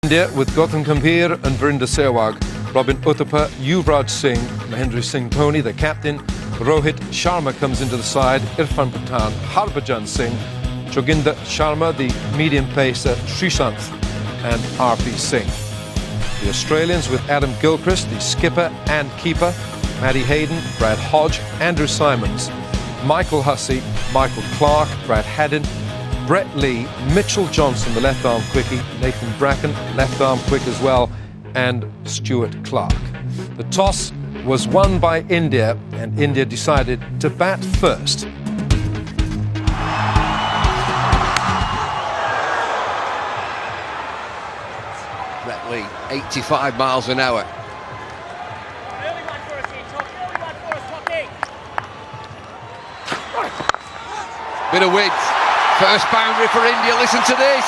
India with Gautam Gambhir and Virinder Sehwag, Robin Uthappa, Yuvraj Singh, Mahendra Singh Dhoni, the captain. Rohit Sharma comes into the side, Irfan Pathan, Harbhajan Singh, Joginder Sharma, the medium pacer, Srishant and RP Singh. The Australians with Adam Gilchrist, the skipper and keeper, Matty Hayden, Brad Hodge, Andrew Simons, Michael Hussey, Michael Clark, Brad Haddin, Brett Lee, Mitchell Johnson, the left-arm quickie, Nathan Bracken, left-arm quick as well, and Stuart Clark. The toss was won by India, and India decided to bat first. Brett Lee, 85 miles an hour. Bit of width. First boundary for India, listen to this.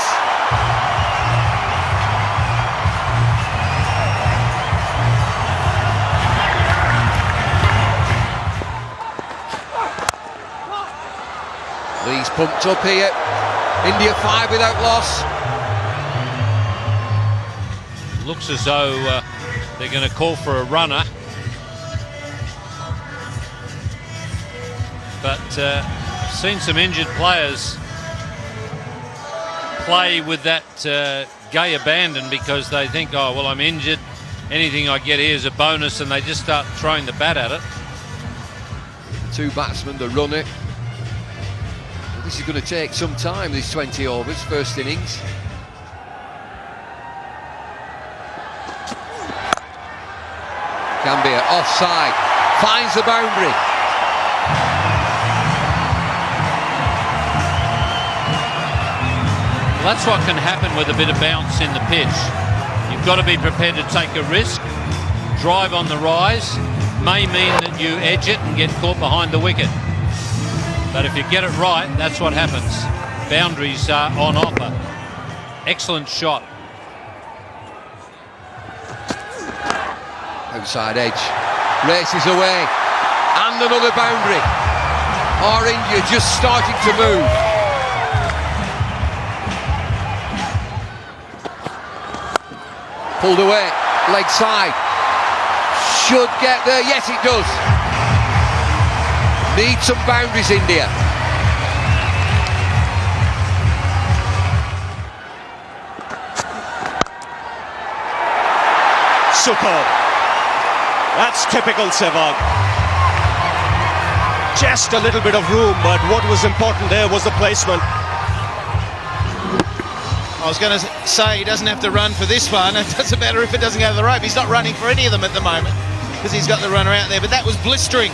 Lee's pumped up here. India 5 without loss. Looks as though they're going to call for a runner. But I've seen some injured players play with that gay abandon because they think, oh, well, I'm injured. Anything I get here is a bonus, and they just start throwing the bat at it. Two batsmen, the runner. Well, this is going to take some time, these 20 overs, first innings. Gambhir offside, finds the boundary. Well, that's what can happen with a bit of bounce in the pitch. You've got to be prepared to take a risk. Drive on the rise may mean that you edge it and get caught behind the wicket. But if you get it right, that's what happens. Boundaries are on offer. Excellent shot. Outside edge, races away, and another boundary. Or India just starting to move. Pulled away, leg side. Should get there, yes it does. Need some boundaries, India. Superb. That's typical Sehwag. Just a little bit of room, but what was important there was the placement. I was going to say he doesn't have to run for this one. It doesn't matter if it doesn't go to the rope. He's not running for any of them at the moment because he's got the runner out there. But that was blistering.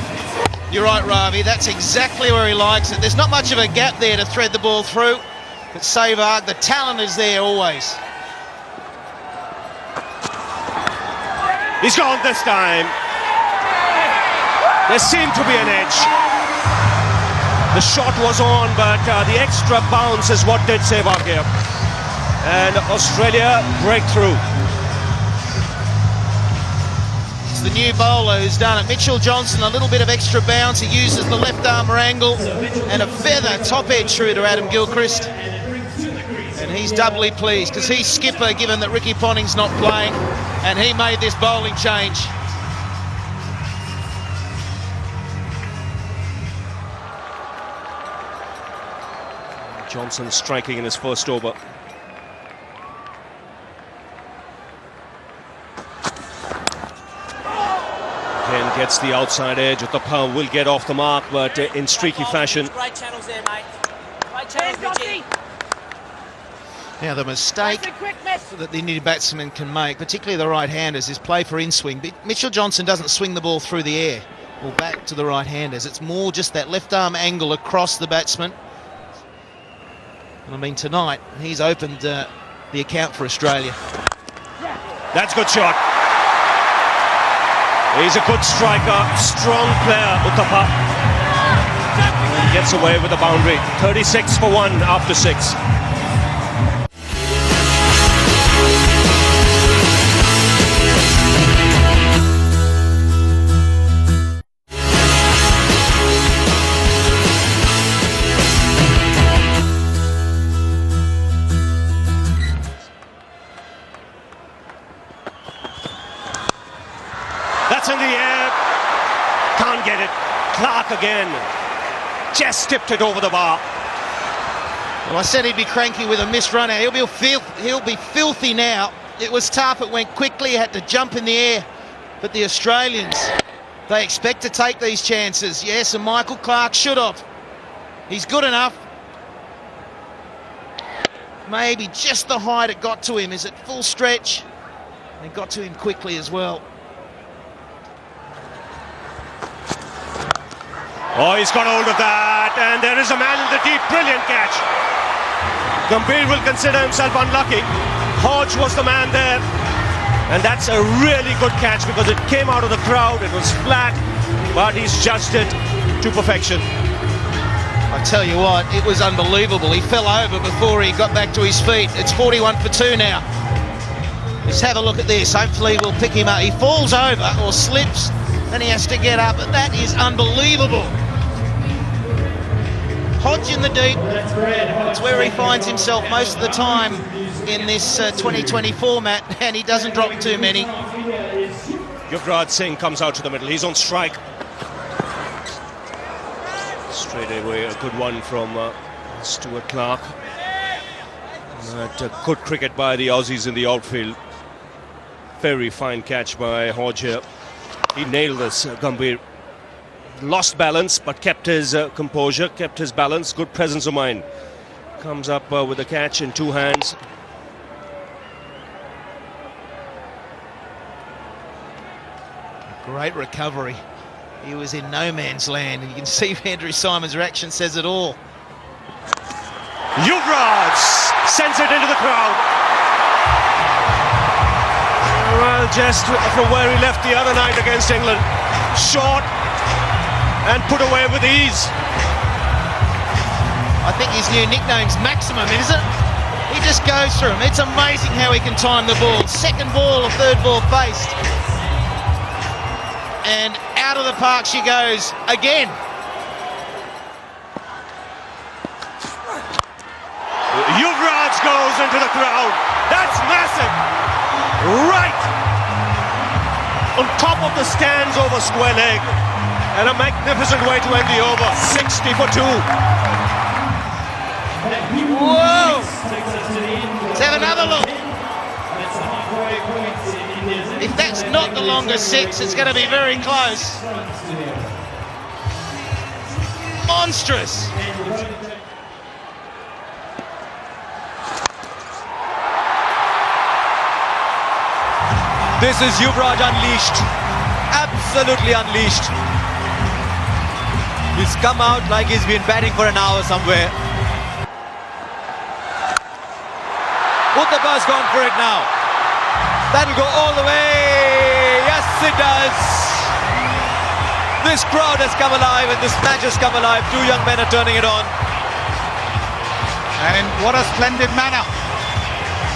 You're right, Ravi. That's exactly where he likes it. There's not much of a gap there to thread the ball through. But Sehwag, the talent is there always. He's gone this time. There seemed to be an edge. The shot was on, but the extra bounce is what did Sehwag here. And Australia break through. It's the new bowler who's done it. Mitchell Johnson, a little bit of extra bounce. He uses the left armour angle and a feather top edge through to Adam Gilchrist. And he's doubly pleased because he's skipper, given that Ricky Ponting's not playing, and he made this bowling change. Johnson striking in his first over. Again gets the outside edge. Uthappa will get off the mark, but in streaky fashion. Right channels there, mate. Right channels, Richie. Now the mistake that the Indian batsmen can make, particularly the right-handers, is play for in-swing. But Mitchell Johnson doesn't swing the ball through the air or back to the right-handers. It's more just that left-arm angle across the batsman. And I mean, tonight, he's opened the account for Australia. That's a good shot. He's a good striker, strong player, Uthappa. And gets away with the boundary. 36 for 1 after 6. It's in the air. Can't get it. Clark again. Just tipped it over the bar. Well, I said he'd be cranky with a missed runner. He'll be filthy now. It was tough. It went quickly. He had to jump in the air. But the Australians, they expect to take these chances. Yes, and Michael Clark should have. He's good enough. Maybe just the height it got to him. Is it full stretch? It got to him quickly as well. Oh, he's got hold of that, and there is a man in the deep. Brilliant catch. Gambhir will consider himself unlucky. Hodge was the man there, and that's a really good catch because it came out of the crowd. It was flat, but he's judged it to perfection. I tell you what, it was unbelievable. He fell over before he got back to his feet. It's 41 for 2 now. Let's have a look at this. Hopefully we'll pick him up. He falls over or slips, then he has to get up. But that is unbelievable. Hodge in the deep. It's where he finds himself most of the time in this 2020 format, and he doesn't drop too many. Yuvraj Singh comes out to the middle. He's on strike. Straight away, a good one from Stuart Clark. Good cricket by the Aussies in the outfield. Very fine catch by Hodge here. He nailed this, Gambhir. Lost balance, but kept his composure, kept his balance. Good presence of mind. Comes up with the catch in 2 hands. Great recovery. He was in no man's land, and you can see Andrew Symon's reaction says it all. Yuvraj sends it into the crowd. Well, just from where he left the other night against England. Short and put away with ease. I think his new nickname's Maximum, isn't it? He just goes through them. It's amazing how he can time the ball. Second ball or third ball faced. And out of the park she goes again. Yuvraj goes into the crowd. That's massive. Right on top of the stands over square leg. And a magnificent way to end the over. 60 for 2. Whoa! Let's have another look. If that's not the longest 6, it's going to be very close. Monstrous. This is Yuvraj unleashed. Absolutely unleashed. He's come out like he's been batting for an hour somewhere. Uthappa's gone for it now. That'll go all the way. Yes, it does. This crowd has come alive and this match has come alive. 2 young men are turning it on. And in what a splendid manner.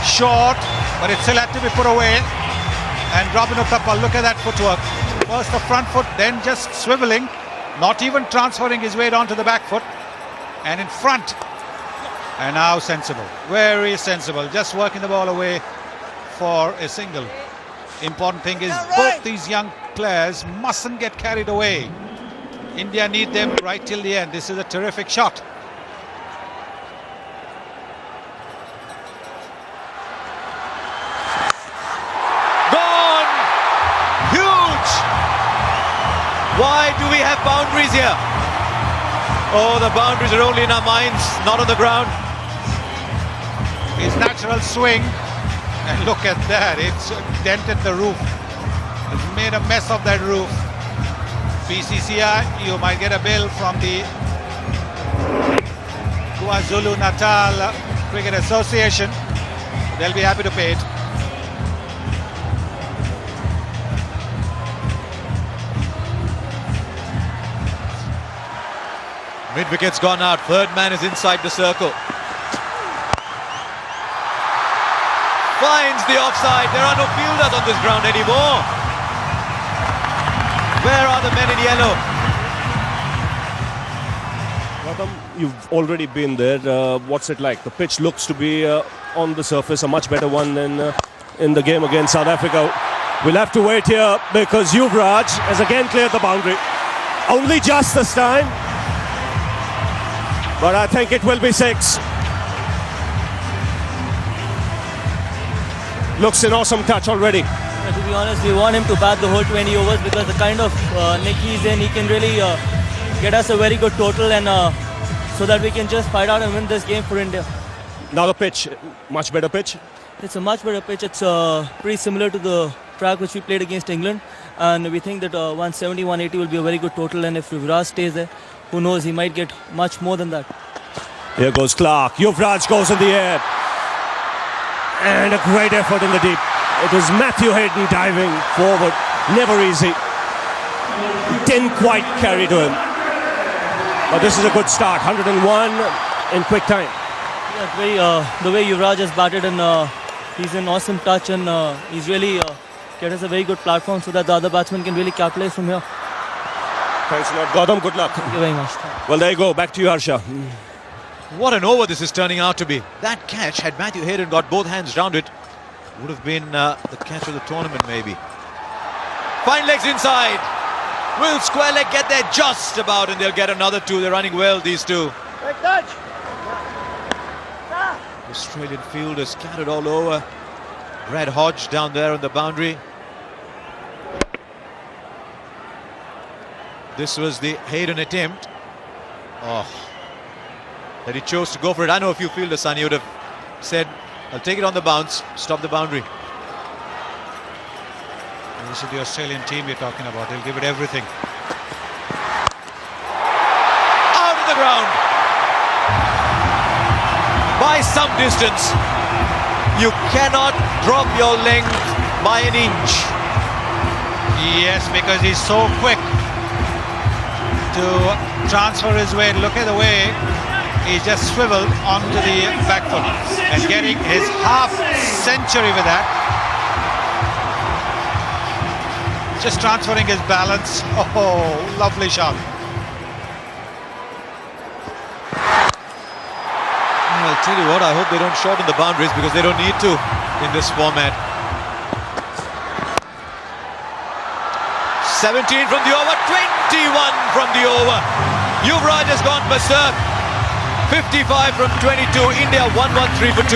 Short, but it still had to be put away. And Robin Uthappa, look at that footwork. First the front foot, then just swiveling. Not even transferring his weight onto the back foot. And in front. And now sensible. Very sensible. Just working the ball away for a single. Important thing is both these young players mustn't get carried away. India need them right till the end. This is a terrific shot. Gone! Huge! Why do we have boundaries here? Oh, the boundaries are only in our minds, not on the ground. His natural swing, and look at that, it's dented the roof. It's made a mess of that roof. BCCI, you might get a bill from the KwaZulu-Natal Cricket Association. They'll be happy to pay it. Mid-wicket's gone out. Third man is inside the circle. Finds the offside. There are no fielders on this ground anymore. Where are the men in yellow? Gautam, you've already been there. What's it like? The pitch looks to be on the surface a much better one than in the game against South Africa. We'll have to wait here because Yuvraj has again cleared the boundary. Only just this time. But I think it will be 6. Looks an awesome touch already. To be honest, we want him to bat the whole 20 overs because the kind of nick he's in, he can really get us a very good total, and so that we can just fight out and win this game for India. Now the pitch, much better pitch. It's a much better pitch. It's pretty similar to the track which we played against England, and we think that 170, 180 will be a very good total, and if Yuvraj stays there, who knows, he might get much more than that. Here goes Clark. Yuvraj goes in the air. And a great effort in the deep. It was Matthew Hayden diving forward. Never easy. Didn't quite carry to him. But this is a good start. 101 in quick time. Yeah, the way Yuvraj has batted, and he's an awesome touch, and he's really get us a very good platform so that the other batsmen can really capitalize from here. Thanks a lot, Gautam. Good luck. Thank you very much. Well, there you go. Back to you, Harsha. What an over this is turning out to be. That catch, had Matthew Hayden got both hands round it, would have been the catch of the tournament maybe. Fine legs inside. Will square leg get there just about, and they'll get another 2. They're running well, these two. Australian fielder scattered all over. Brad Hodge down there on the boundary. This was the Hayden attempt. Oh, that he chose to go for it. I know if you fielders, Sunny, would have said, I'll take it on the bounce, stop the boundary. This is the Australian team you're talking about. They'll give it everything. Out of the ground. By some distance. You cannot drop your length by an inch. Yes, because he's so quick to transfer his weight. Look at the way he just swiveled onto the back foot and getting his half century with that. Just transferring his balance. Oh, lovely shot. I'll tell you what, I hope they don't shorten the boundaries because they don't need to in this format. 17 from the over, 21 from the over. Yuvraj has gone berserk. 55 from 22. India 113 for 2.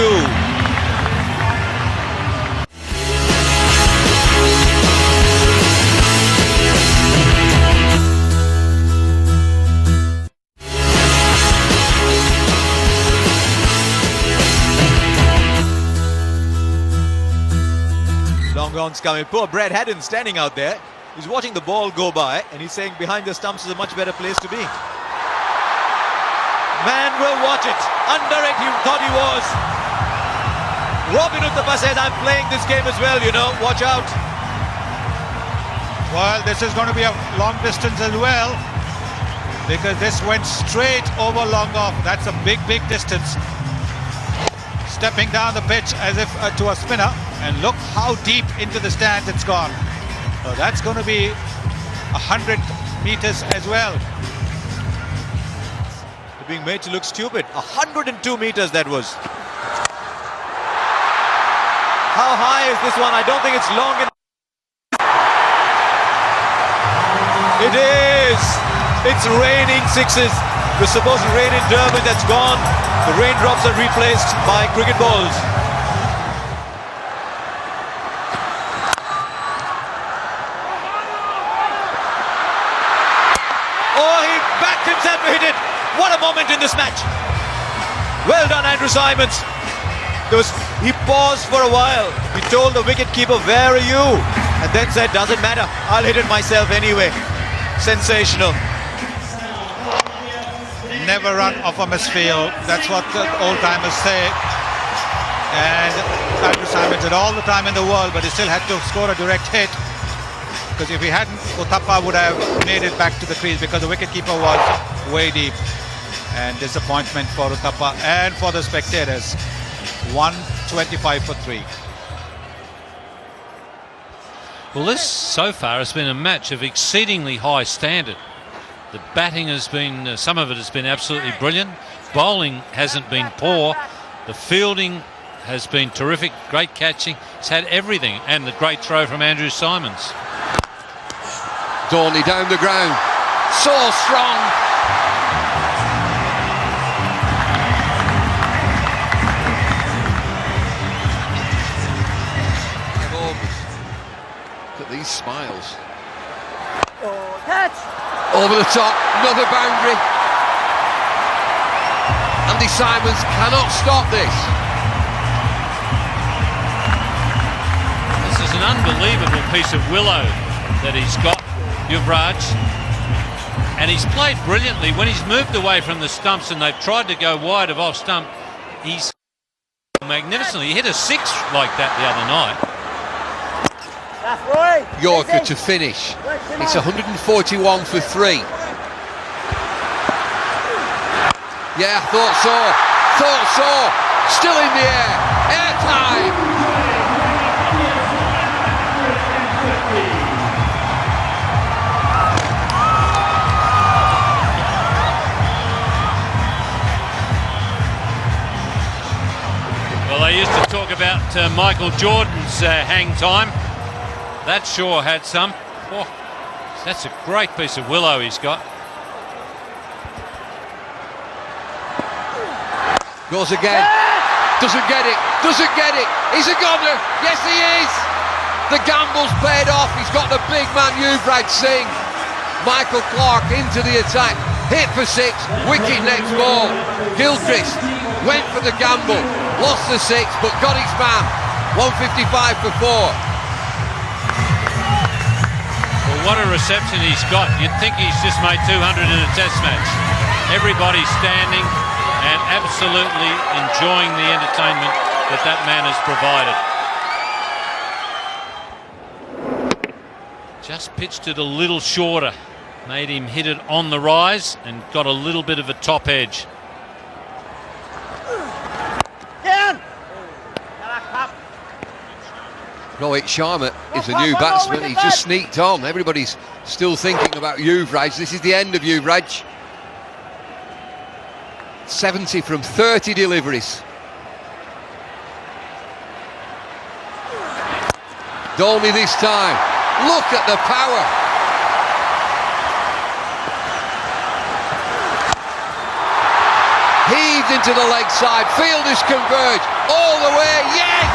Long on's coming. Poor Brad Haddin standing out there. He's watching the ball go by and he's saying behind the stumps is a much better place to be. Man will watch it. Under it he thought he was. Robin Uthappa says, I'm playing this game as well, you know. Watch out. Well, this is going to be a long distance as well, because this went straight over long off. That's a big, big distance. Stepping down the pitch as if to a spinner, and look how deep into the stand it's gone. So that's going to be 100 meters as well. They're being made to look stupid. 102 meters that was. How high is this one? I don't think it's long enough. It is. It's raining sixes. It was supposed to rain in Durban. That's gone. The raindrops are replaced by cricket balls. Oh, he backed himself to hit it. What a moment in this match. Well done, Andrew Symonds. He paused for a while. He told the wicketkeeper, where are you? And then said, doesn't matter. I'll hit it myself anyway. Sensational. Never run off a misfield. That's what the old-timers say. And Andrew Symonds had all the time in the world, but he still had to score a direct hit. Because if he hadn't, Uthappa would have made it back to the crease because the wicketkeeper was way deep. And disappointment for Uthappa and for the spectators. 125 for 3. Well, this so far has been a match of exceedingly high standard. The batting has been, some of it has been absolutely brilliant. Bowling hasn't been poor. The fielding has been terrific, great catching. He's had everything, and the great throw from Andrew Symonds. Dorney down the ground, so strong. Look at these smiles. Catch! Over the top, another boundary. Andy Symonds cannot stop this. This is an unbelievable piece of willow that he's got, Yuvraj. And he's played brilliantly. When he's moved away from the stumps and they've tried to go wide of off stump, he's magnificently. He hit a 6 like that the other night. Yorker to finish. It's 141 for 3. Yeah, thought so. Still in the air. Air time. Well, they used to talk about Michael Jordan's hang time. That sure had some. Oh, that's a great piece of willow he's got. Goes again. Doesn't get it. He's a goner. Yes, he is. The gamble's paid off. He's got the big man Yuvraj Singh. Michael Clark into the attack. Hit for 6. Wicket next ball. Gilchrist went for the gamble. Lost the 6, but got his man. 155 for 4. What a reception he's got. You'd think he's just made 200 in a test match. Everybody's standing and absolutely enjoying the entertainment that man has provided. Just pitched it a little shorter. Made him hit it on the rise and got a little bit of a top edge. Rohit Sharma is a new batsman. He's just sneaked on. Everybody's still thinking about Yuvraj. This is the end of Yuvraj. 70 from 30 deliveries. Dorney this time. Look at the power. Heaved into the leg side. Fielders converge all the way. Yes!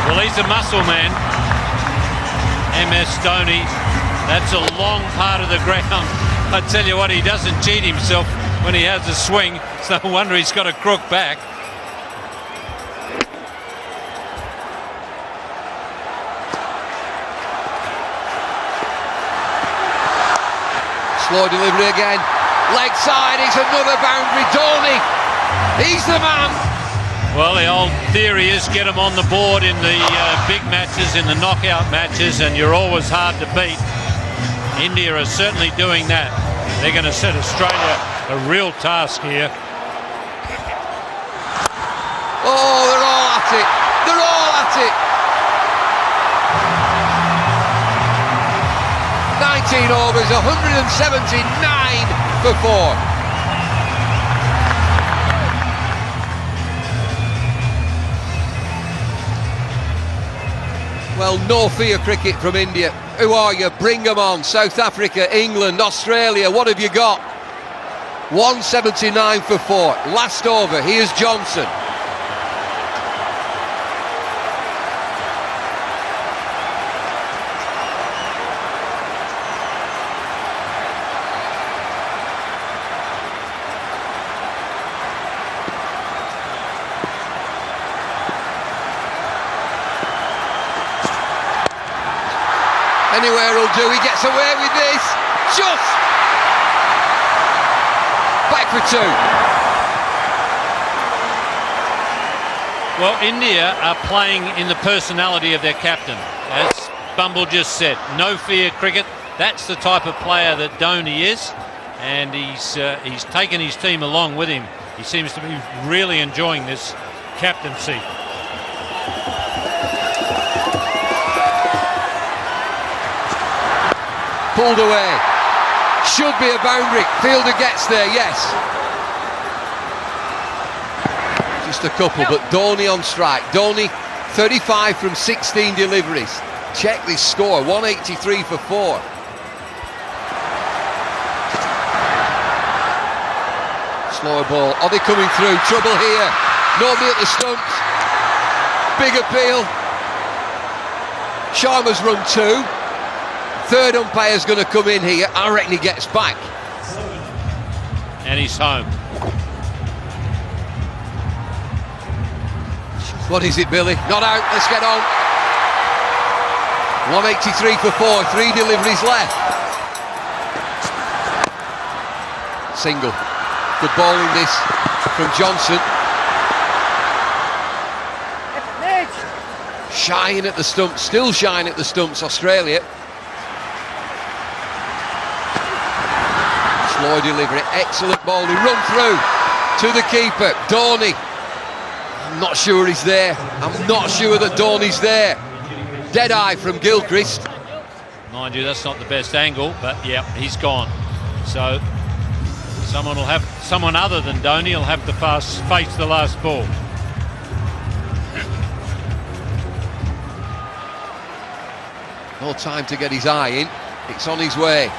Well, he's a muscle man, MS Dhoni. That's a long part of the ground. I tell you what, he doesn't cheat himself when he has a swing. It's no wonder he's got a crook back. Slow delivery again. Leg side, it's another boundary. Dhoni, he's the man. Well, the old theory is get them on the board in the big matches, in the knockout matches, and you're always hard to beat. India are certainly doing that. They're going to set Australia a real task here. Oh, they're all at it. They're all at it. 19 overs, 179 for 4. Well, no fear cricket from India. Who are you? Bring them on. South Africa, England, Australia, what have you got? 179 for 4. Last over, here's Johnson. Anywhere will do. He gets away with this. Just back for 2. Well, India are playing in the personality of their captain. As Bumble just said, no fear cricket. That's the type of player that Dhoni is, and he's taken his team along with him. He seems to be really enjoying this captaincy. pulled away. Should be a boundary. Fielder gets there, yes. Just a couple, but Dhoni on strike. Dhoni, 35 from 16 deliveries. Check this score, 183 for 4. Slower ball. Are they coming through? Trouble here. Nobody at the stumps. Big appeal. Sharma's run 2. Third umpire's going to come in here. I reckon he gets back. And he's home. What is it, Billy? Not out. Let's get on. 183 for 4. 3 deliveries left. Single. Good ball in this from Johnson. Shying at the stumps. Still shying at the stumps, Australia. Slow delivery. Excellent ball. He run through to the keeper. Dhoni. I'm not sure he's there. I'm not sure that Dhoni's there. Dead eye from Gilchrist. Mind you, that's not the best angle, but yeah, he's gone. So someone other than Dhoni will have to face the last ball. No time to get his eye in. It's on his way.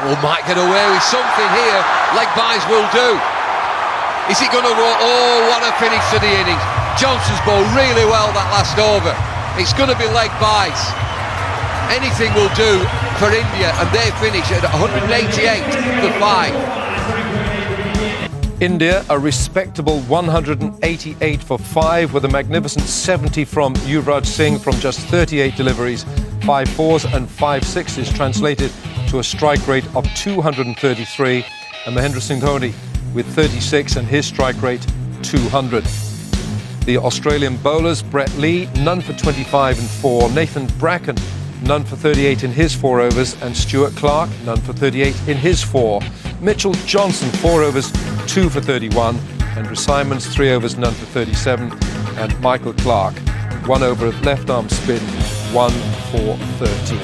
Oh, might get away with something here. Leg buys will do. Is it going to go? Oh, what a finish to the innings. Johnson's bowled really well that last over. It's going to be leg buys. Anything will do for India, and they finish at 188 for 5. India, a respectable 188 for 5 with a magnificent 70 from Yuvraj Singh from just 38 deliveries, 5 fours and 5 sixes, translated to a strike rate of 233, and Mahendra Singh Dhoni with 36 and his strike rate 200. The Australian bowlers, Brett Lee, none for 25 and 4, Nathan Bracken, none for 38 in his 4 overs, and Stuart Clark, none for 38 in his 4. Mitchell Johnson, 4 overs, 2 for 31, Andrew Simons, 3 overs, none for 37, and Michael Clark, 1 over of left-arm spin, 1 for 13.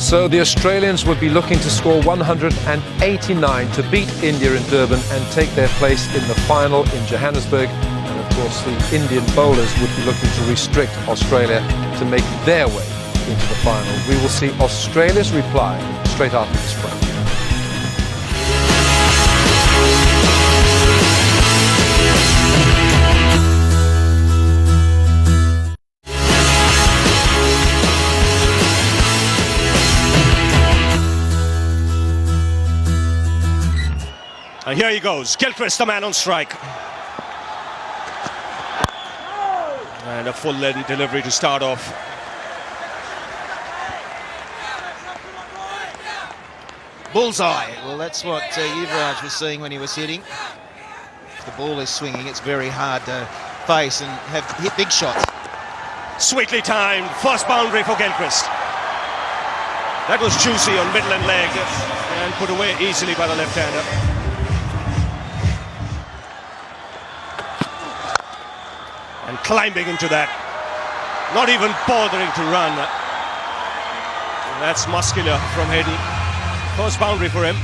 So the Australians would be looking to score 189 to beat India in Durban and take their place in the final in Johannesburg. And of course the Indian bowlers would be looking to restrict Australia to make their way into the final. We will see Australia's reply straight after this break. And here he goes, Gilchrist, the man on strike. And a full-length delivery to start off. Bullseye. Well, that's what Yuvraj was seeing when he was hitting. If the ball is swinging, it's very hard to face and hit big shots. Sweetly timed, first boundary for Gilchrist. That was juicy on middle and leg and put away easily by the left-hander. And climbing into that, not even bothering to run. And that's muscular from Hayden. First boundary for him.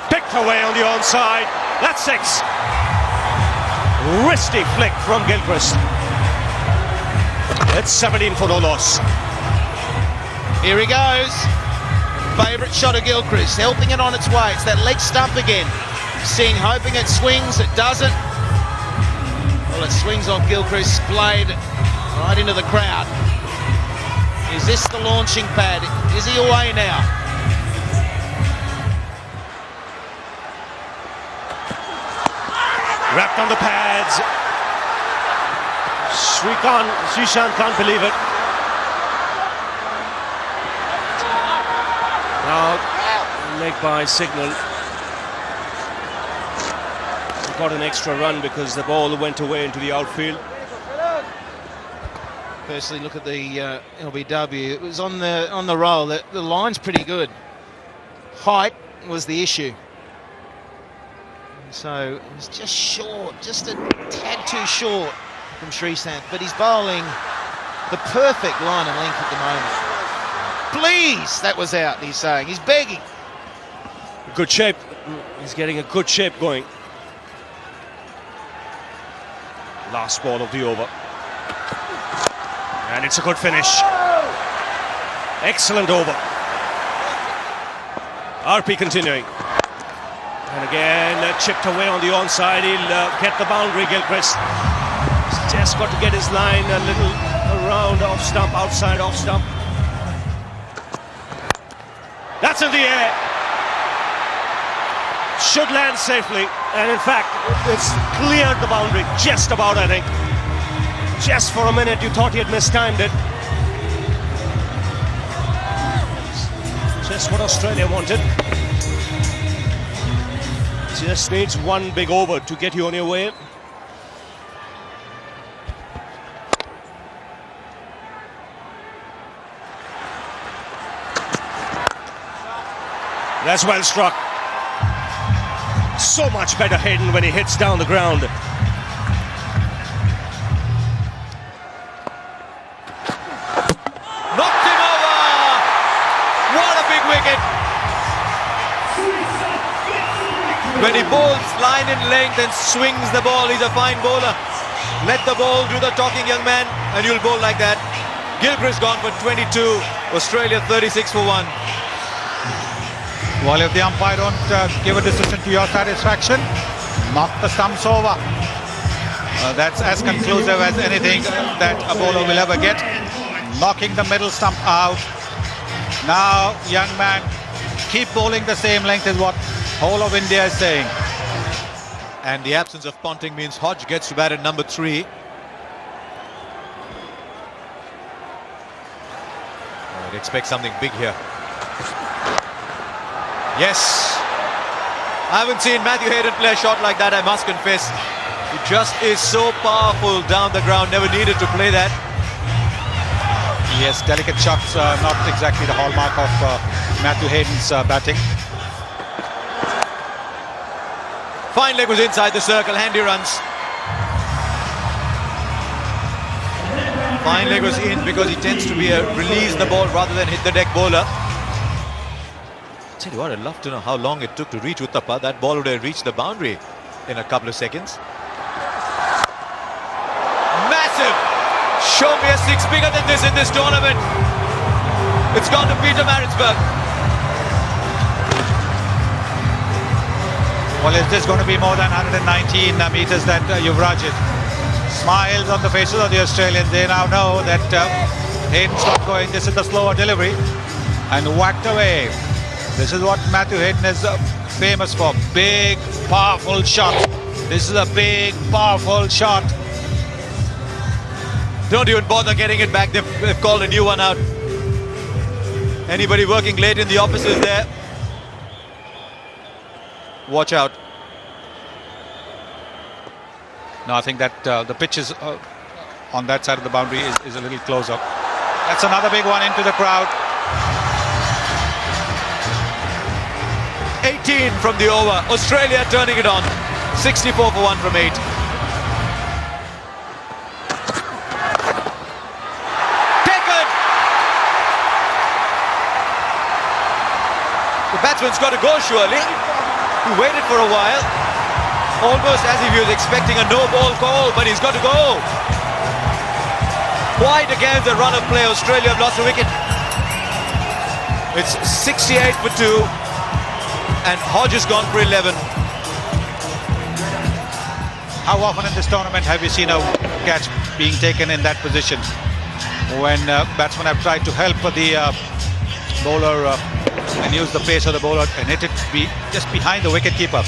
Picked away on the onside. That's 6. Wristy flick from Gilchrist. It's 17 for no loss. Here he goes. Favourite shot of Gilchrist, helping it on its way. It's that leg stump again. Singh hoping it swings, it doesn't. Well, it swings off Gilchrist's blade right into the crowd. Is this the launching pad? Is he away now? Wrapped on the pads. Srishant can't believe it. Now, leg by signal. Got an extra run because the ball went away into the outfield. Firstly, look at the LBW. It was on the roll. The line's pretty good. Height was the issue. So it was just short, just a tad too short from Sreesanth, but he's bowling the perfect line and length at the moment. Please, that was out, he's saying. He's begging. Good shape. He's getting a good shape going. Last ball of the over. And it's a good finish. Excellent over. RP continuing. And again, chipped away on the onside. He'll get the boundary, Gilchrist. He's just got to get his line a little around off stump, outside off stump. That's in the air. Should land safely. And in fact, it's cleared the boundary. Just about, I think. Just for a minute, you thought he had mistimed it. Just what Australia wanted. Just needs one big over to get you on your way. That's well struck. So much better Hayden when he hits down the ground. Knocked him over! What a big wicket! When he bowls line and length and swings the ball, he's a fine bowler. Let the ball do the talking, young man, and you'll bowl like that. Gilchrist gone for 22, Australia 36 for 1. Well, if the umpire don't give a decision to your satisfaction, knock the stumps over. That's as conclusive as anything that a bowler will ever get. Knocking the middle stump out. Now, young man, keep bowling the same length is what whole of India is saying. And the absence of Ponting means Hodge gets to bat at number 3. I'd expect something big here. Yes. I haven't seen Matthew Hayden play a shot like that, I must confess. He just is so powerful down the ground, never needed to play that. Yes, delicate shots, not exactly the hallmark of Matthew Hayden's batting. Fine leg was inside the circle, handy runs. Fine leg was in because he tends to be a release the ball rather than hit the deck bowler. Tell you what, I'd love to know how long it took to reach Uthappa. That ball would have reached the boundary in a couple of seconds. Massive! Show me a 6 bigger than this in this tournament. It's gone to Peter Maritzburg. Well, is this going to be more than 119 meters that Yuvraj hit? Smiles on the faces of the Australians. They now know that Hayden's not going. This is the slower delivery. And whacked away. This is what Matthew Hayden is famous for. Big, powerful shot. This is a big, powerful shot. Don't even bother getting it back. They've called a new one out. Anybody working late in the offices there? Watch out. No, I think that the pitch is on that side of the boundary is a little closer. That's another big one into the crowd. 18 from the over. Australia turning it on. 64 for 1 from 8. Taken! The batsman's got to go surely. He waited for a while. Almost as if he was expecting a no-ball call, but he's got to go. Wide against the run of play. Australia have lost a wicket. It's 68 for 2. And Hodge has gone for 11. How often in this tournament have you seen a catch being taken in that position? When batsmen have tried to help the bowler and use the pace of the bowler and hit it just behind the wicketkeeper.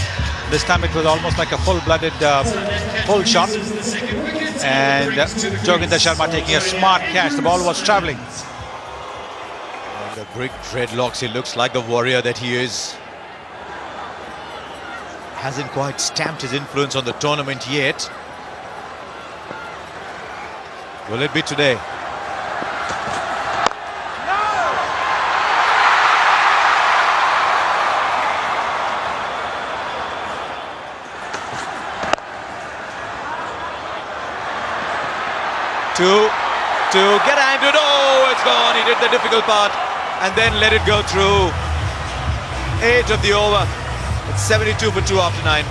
This time it was almost like a full-blooded full shot. And Joginder Sharma taking a smart catch. The ball was travelling. The big dreadlocks, he looks like the warrior that he is. Hasn't quite stamped his influence on the tournament yet. Will it be today? to get anchored. Oh, it's gone. He did the difficult part and then let it go through. 8 of the over. It's 72 for 2 after 9.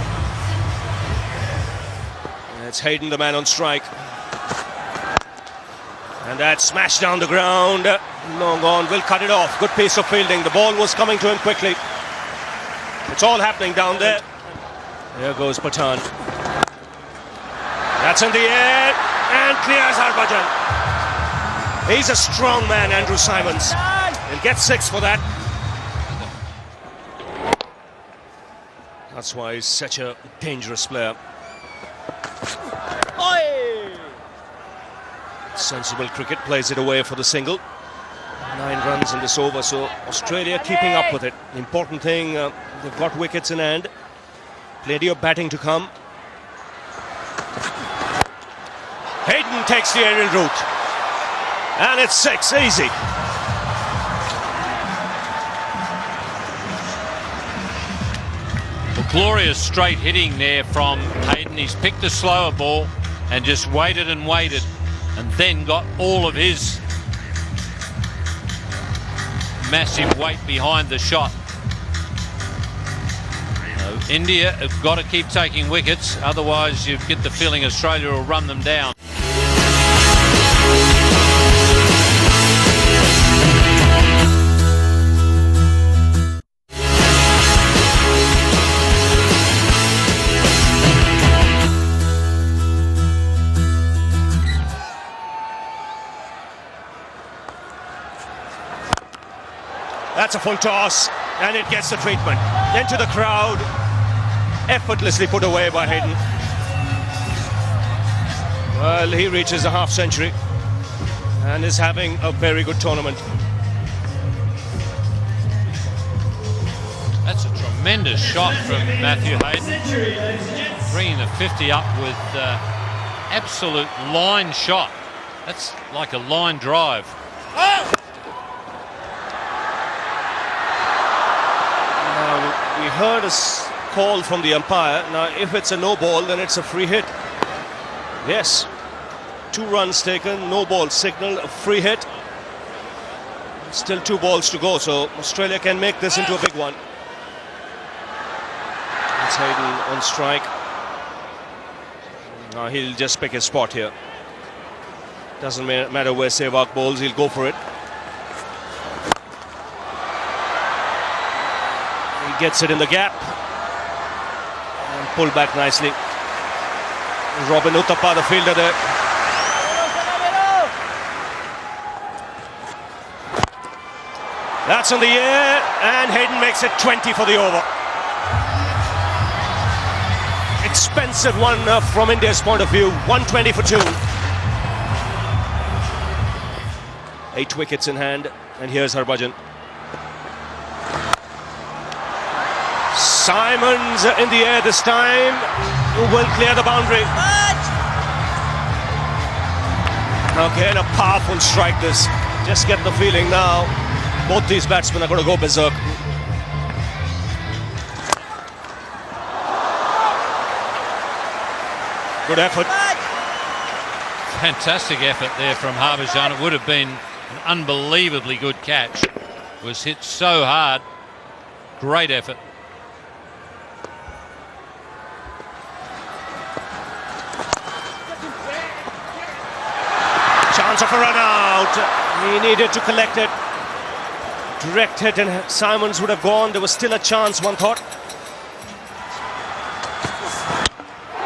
It's Hayden, the man on strike. And that smashed down the ground. Long on, will cut it off. Good piece of fielding. The ball was coming to him quickly. It's all happening down there. There goes Pathan. That's in the air and clears Harbhajan. He's a strong man, Andrew Symonds. He'll get 6 for that. That's why he's such a dangerous player. Sensible cricket, plays it away for the single. 9 runs in this over, so Australia keeping up with it. The important thing, they've got wickets in hand. Plenty of batting to come. Hayden takes the aerial route. And it's 6, easy. Well, glorious straight hitting there from Hayden. He's picked a slower ball and just waited and waited, and then got all of his massive weight behind the shot. India have got to keep taking wickets, otherwise you get the feeling Australia will run them down. That's a full toss, and it gets the treatment. Into the crowd, effortlessly put away by Hayden. Well, he reaches a half century and is having a very good tournament. That's a tremendous shot from Matthew Hayden, bringing the 50 up with absolute line shot. That's like a line drive. We heard a call from the umpire. Now, if it's a no ball, then it's a free hit. Yes. 2 runs taken, no ball signal, a free hit. Still 2 balls to go, so Australia can make this into a big one. It's Hayden on strike. Now he'll just pick his spot here. Doesn't matter where Sehwag bowls, he'll go for it. Gets it in the gap and pulled back nicely. Robin Uthappa, the fielder there. That's in the air, and Hayden makes it 20 for the over. Expensive one from India's point of view. 120 for 2. 8 wickets in hand, and here's Harbhajan. Symonds in the air this time, will clear the boundary. Again, a powerful strike this. Just get the feeling now, both these batsmen are going to go berserk. Good effort. Fantastic effort there from Harbhajan. It would have been an unbelievably good catch. It was hit so hard. Great effort. Chance of a run out. He needed to collect it. Direct hit, and Symonds would have gone. There was still a chance, one thought.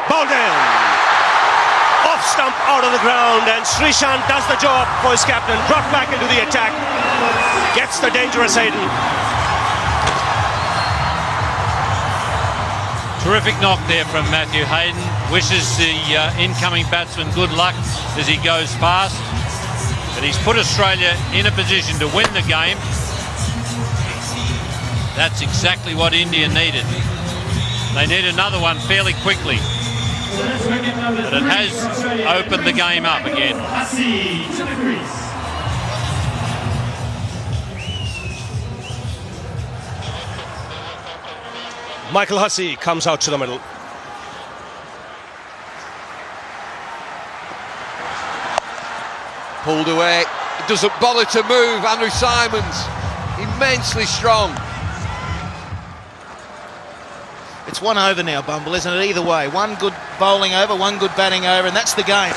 Bowled in. Off stump, out of the ground, and Srishant does the job for his captain. Brought back into the attack. Gets the dangerous Hayden. Terrific knock there from Matthew Hayden. Wishes the incoming batsman good luck as he goes past. But he's put Australia in a position to win the game. That's exactly what India needed. They need another one fairly quickly. But it has opened the game up again. Michael Hussey comes out to the middle. Pulled away, doesn't bother to move. Andrew Symonds, immensely strong. It's 1 over now, Bumble, isn't it? Either way, one good bowling over, one good batting over, and that's the game.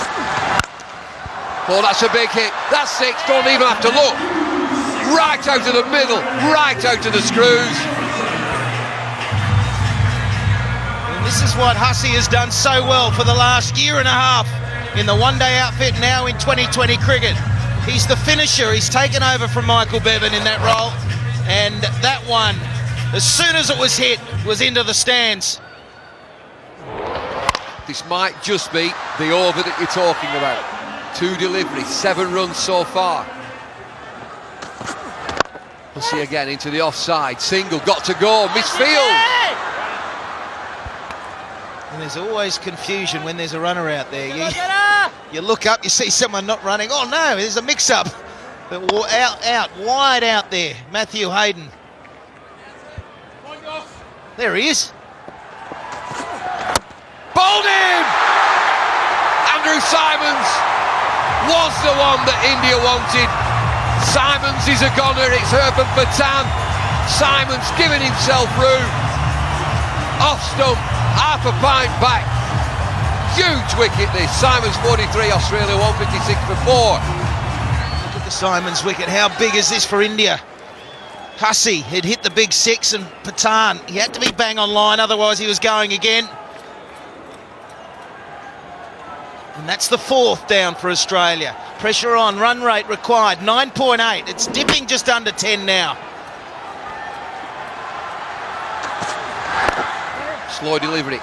Oh, that's a big hit. That's 6, don't even have to look. Right out of the middle, right out of the screws. And this is what Hussey has done so well for the last year and a half in the one-day outfit, now in 2020 cricket. He's the finisher. He's taken over from Michael Bevan in that role, and that one, as soon as it was hit, was into the stands. This might just be the over that you're talking about. 2 deliveries, 7 runs so far. We'll see again into the offside. Single, got to go, misfield. And there's always confusion when there's a runner out there. You look up, you see someone not running. Oh no, there's a mix-up. But wide out there, Matthew Hayden. There he is. Bowled him! Andrew Symonds was the one that India wanted. Symonds is a goner, it's Irfan Pathan. Symonds giving himself room. Off stump, half a pint back. Huge wicket this. Symonds 43, Australia 156 for 4. Look at the Symonds wicket. How big is this for India? Hussey had hit the big 6 and Pathan, he had to be bang on line, otherwise he was going again. And that's the 4th down for Australia. Pressure on, run rate required, 9.8. It's dipping just under 10 now. Slow delivery,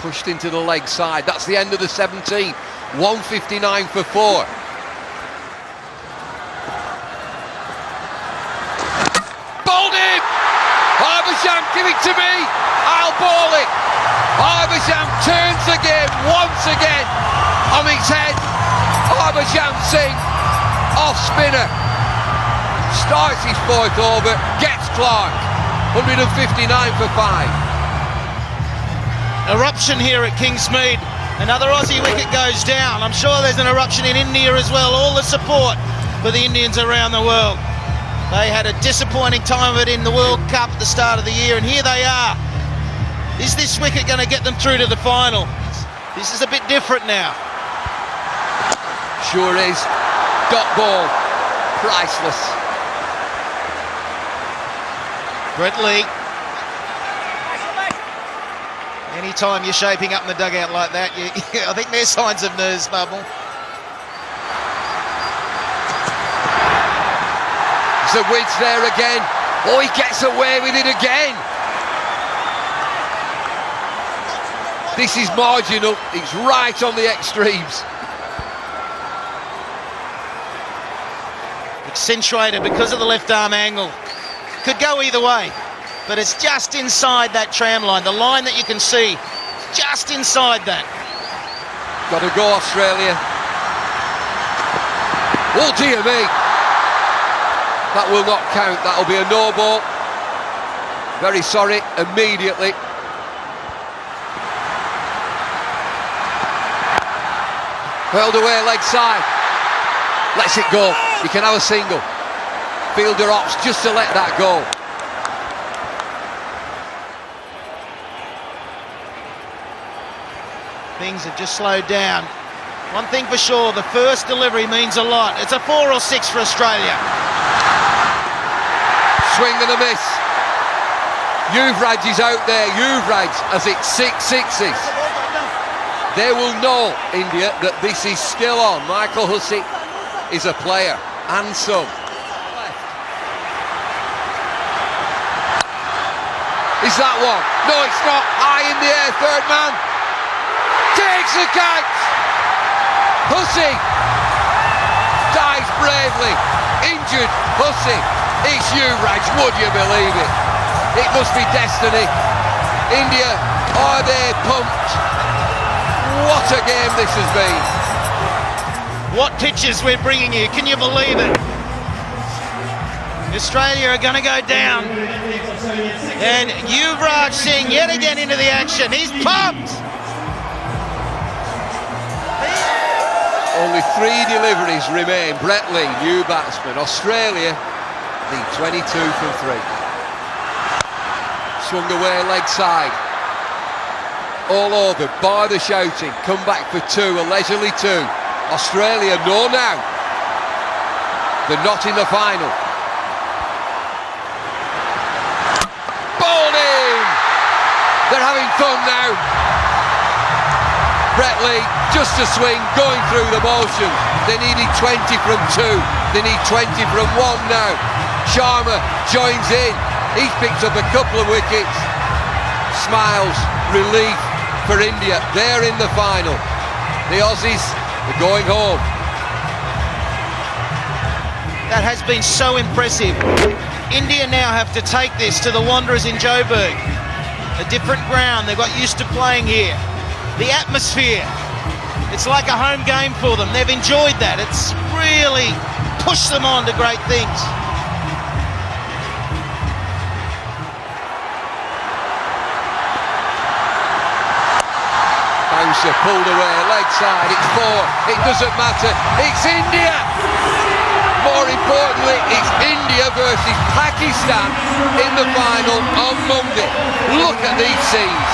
pushed into the leg side. That's the end of the 17. 159 for 4. Bowled him! Harbhajan, give it to me! I'll bowl it! Harbhajan turns the game once again on its head. Harbhajan Singh, off spinner, starts his 4th over, gets Clark, 159 for 5. Eruption here at Kingsmead. Another Aussie wicket goes down. I'm sure there's an eruption in India as well. All the support for the Indians around the world. They had a disappointing time of it in the World Cup at the start of the year, and here they are. Is this wicket going to get them through to the final? This is a bit different now. Sure is. Dot ball. Priceless. Brett Lee. Anytime you're shaping up in the dugout like that, I think there's signs of nerves, Bubble. The width there again. Oh, he gets away with it again. This is marginal. It's right on the extremes. Accentuated because of the left arm angle. Could go either way, but it's just inside that tram line. The line that you can see, just inside that. Got to go, Australia. Oh, dear me. That will not count. That'll be a no ball. Very sorry, immediately. Hurled away, leg side. Lets it go. You can have a single. Fielder opts just to let that go. Things have just slowed down. One thing for sure, the first delivery means a lot. It's a 4 or 6 for Australia. Swing and a miss. Yuvraj is out there. Yuvraj has hit 6 sixes. They will know, India, that this is still on. Michael Hussey is a player, and some. Is that one? No, it's not. High in the air, third man. Takes the catch. Hussey dies bravely. Injured Hussey. It's Yuvraj, would you believe it? It must be destiny. India, are they pumped? What a game this has been. What pitches we're bringing you, can you believe it? Australia are going to go down. And Yuvraj Singh yet again into the action. He's pumped. Only 3 deliveries remain. Brett Lee, new batsman. Australia lead 22 from 3. Swung away leg side. All over, bar the shouting. Come back for 2, a leisurely 2. Australia know now they're not in the final. Bowled in! They're having fun now. Brett Lee, just a swing, going through the motions. They needed 20 from 2. They need 20 from 1 now. Sharma joins in. He's picked up a couple of wickets. Smiles, relief for India. They're in the final. The Aussies are going home. That has been so impressive. India now have to take this to the Wanderers in Joburg. A different ground, they got used to playing here. The atmosphere, it's like a home game for them. They've enjoyed that. It's really pushed them on to great things. Bouncer pulled away, leg side, it's 4, it doesn't matter, it's India! More importantly, it's India versus Pakistan in the final on Monday. Look at these scenes.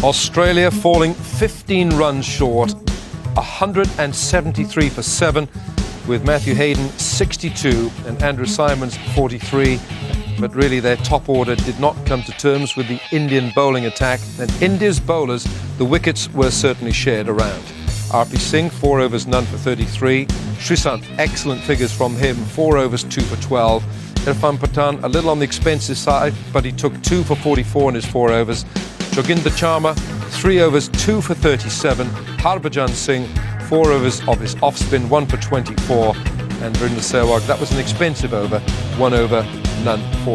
Australia falling 15 runs short, 173 for 7, with Matthew Hayden 62 and Andrew Symonds 43. But really their top order did not come to terms with the Indian bowling attack, and India's bowlers, the wickets were certainly shared around. RP Singh, 4 overs, none for 33. Srisant, excellent figures from him, 4 overs, 2 for 12. Irfan Pathan, a little on the expensive side, but he took 2 for 44 in his 4 overs. Joginder Sharma, 3 overs, 2 for 37. Harbhajan Singh, 4 overs of his off-spin, 1 for 24. And Virender Sehwag, that was an expensive over, 1 over, none for